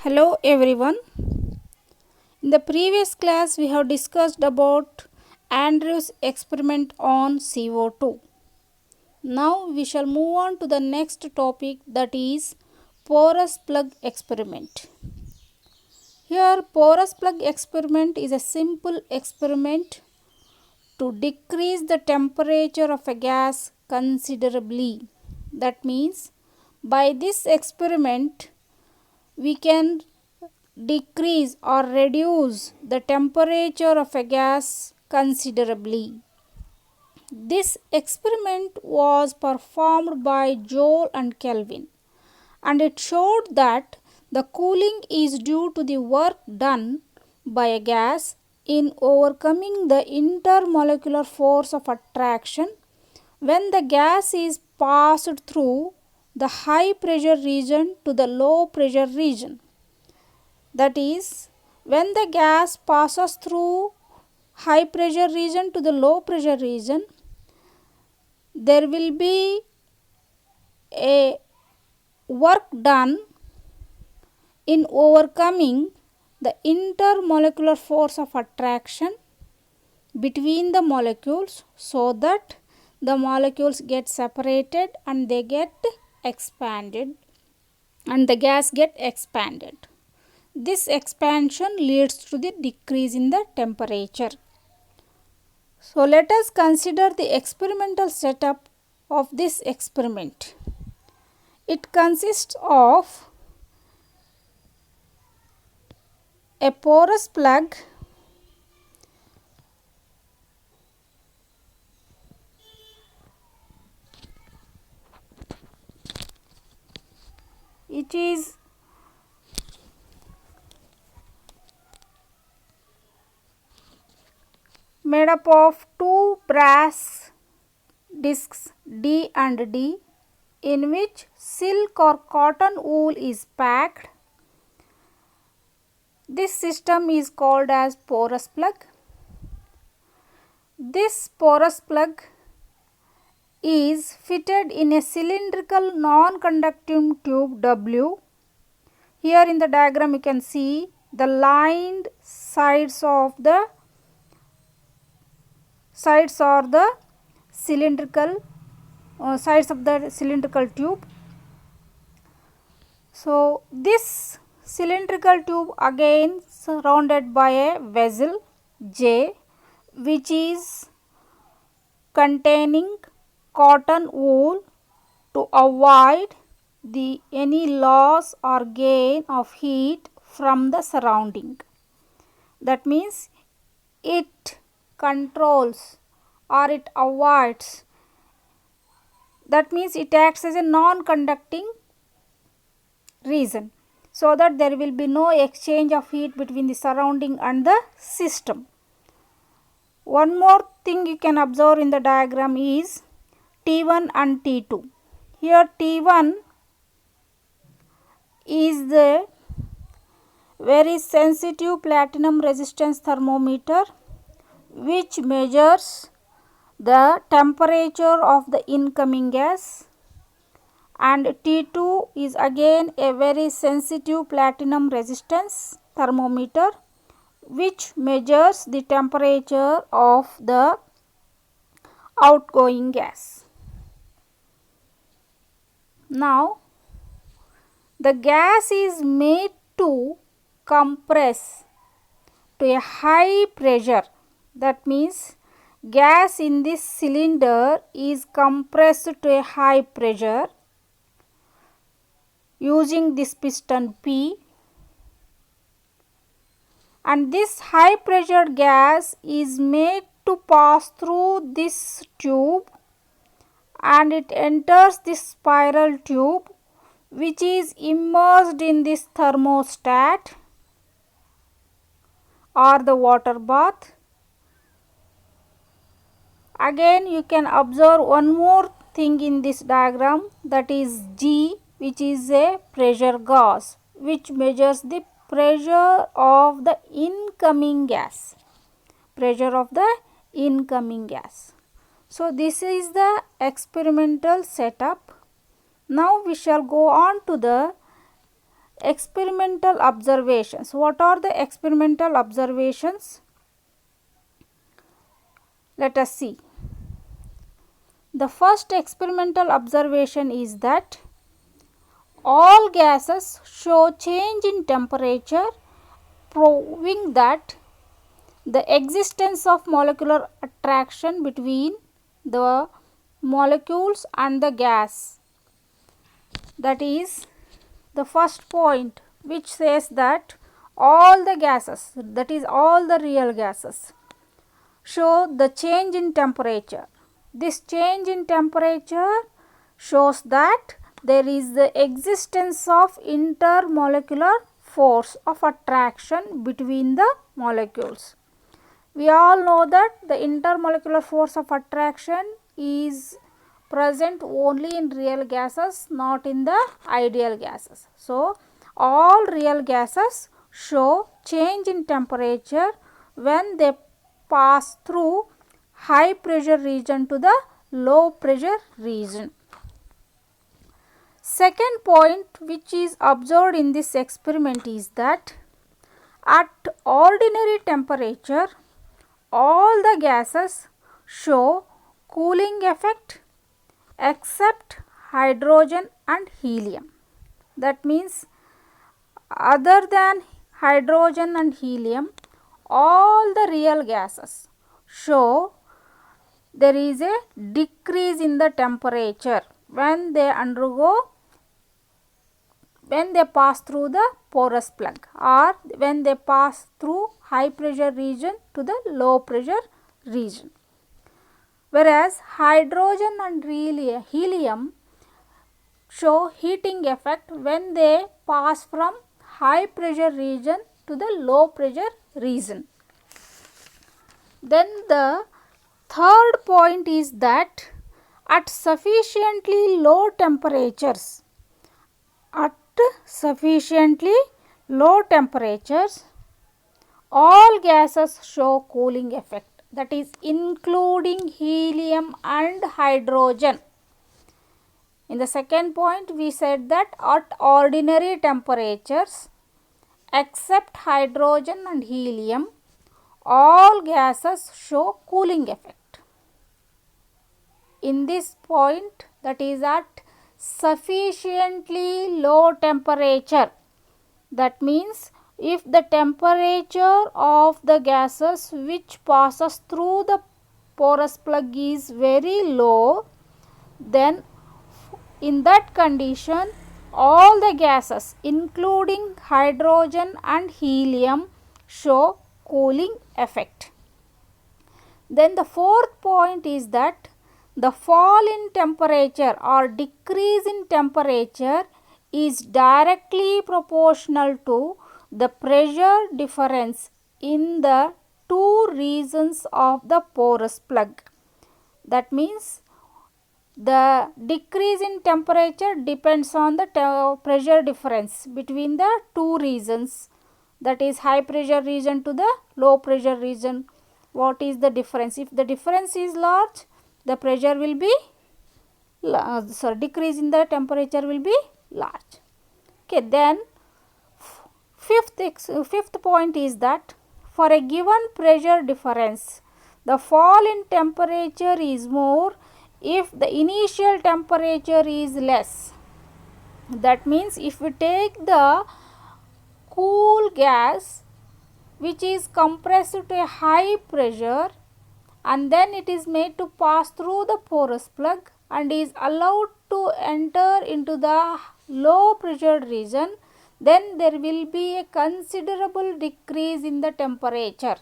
Hello everyone. In the previous class we have discussed about Andrews experiment on CO2. Now we shall move on to the next topic, that is porous plug experiment. Here porous plug experiment is a simple experiment to decrease the temperature of a gas considerably. That means by this experiment we can decrease or reduce the temperature of a gas considerably. This experiment was performed by Joule and Kelvin, and it showed that the cooling is due to the work done by a gas in overcoming the intermolecular force of attraction when the gas is passed through the high pressure region to the low pressure region. That is, when the gas passes through high pressure region to the low pressure region, there will be a work done in overcoming the intermolecular force of attraction between the molecules, so that the molecules get separated and they get expanded and the gas get expanded. This expansion leads to the decrease in the temperature. So let us consider the experimental setup of this experiment. It consists of a porous plug, it is made up of two brass discs D and D, in which silk or cotton wool is packed. This system is called as porous plug. This porous plug is fitted in a cylindrical non-conducting tube W. Here in the diagram you can see the lined sides are the cylindrical sides of the cylindrical tube. So this cylindrical tube again surrounded by a vessel J, which is containing cotton wool to avoid any loss or gain of heat from the surrounding. That means it controls or it avoids, that means it acts as a non-conducting region, so that there will be no exchange of heat between the surrounding and the system. One more thing you can observe in the diagram is T1 and T2. Here T1 is the very sensitive platinum resistance thermometer, which measures the temperature of the incoming gas, and T2 is again a very sensitive platinum resistance thermometer, which measures the temperature of the outgoing gas. Now the gas is made to compress to a high pressure. That means gas in this cylinder is compressed to a high pressure using this piston P, and this high pressure gas is made to pass through this tube, and it enters this spiral tube, which is immersed in this thermostat or the water bath. Again you can observe one more thing in this diagram, that is G, which is a pressure gauge, which measures the pressure of the incoming gas. So this is the experimental setup. Now we shall go on to the experimental observations. What are the experimental observations? Let us see. The first experimental observation is that all gases show change in temperature, proving that the existence of molecular attraction between the molecules and the gas. That is the first point, which says that all the gases, that is all the real gases, show the change in temperature. This change in temperature shows that there is the existence of intermolecular force of attraction between the molecules. We all know that the intermolecular force of attraction is present only in real gases, not in the ideal gases. So, all real gases show change in temperature when they pass through high pressure region to the low pressure region. Second point which is observed in this experiment is that at ordinary temperature all the gases show cooling effect except hydrogen and helium. That means other than hydrogen and helium, all the real gases show there is a decrease in the temperature when they pass through the porous plug, or when they pass through high pressure region to the low pressure region. Whereas hydrogen and helium show heating effect when they pass from high pressure region to the low pressure region. Then the third point is that at sufficiently low temperatures, all gases show cooling effect, that is including helium and hydrogen. In the second point we said that at ordinary temperatures except hydrogen and helium, all gases show cooling effect. In this point, that is at sufficiently low temperature, that means if the temperature of the gases which passes through the porous plug is very low, then in that condition all the gases including hydrogen and helium show cooling effect. Then the fourth point is that the fall in temperature or decrease in temperature is directly proportional to the pressure difference in the two regions of the porous plug. That means the decrease in temperature depends on the pressure difference between the two regions, that is high pressure region to the low pressure region. What is the difference? If the difference is large, the pressure will be decrease in the temperature will be large. Okay, then fifth point is that for a given pressure difference, the fall in temperature is more if the initial temperature is less. That means if we take the cool gas which is compressed to a high pressure and then it is made to pass through the porous plug and is allowed to enter into the low pressure region, then there will be a considerable decrease in the temperature.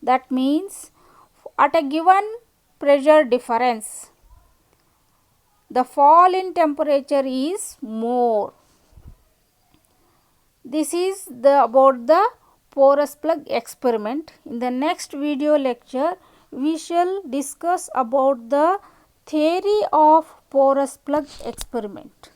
That means at a given pressure difference, the fall in temperature is more. This is about the porous plug experiment. In the next video lecture, we shall discuss about the theory of porous plug experiment.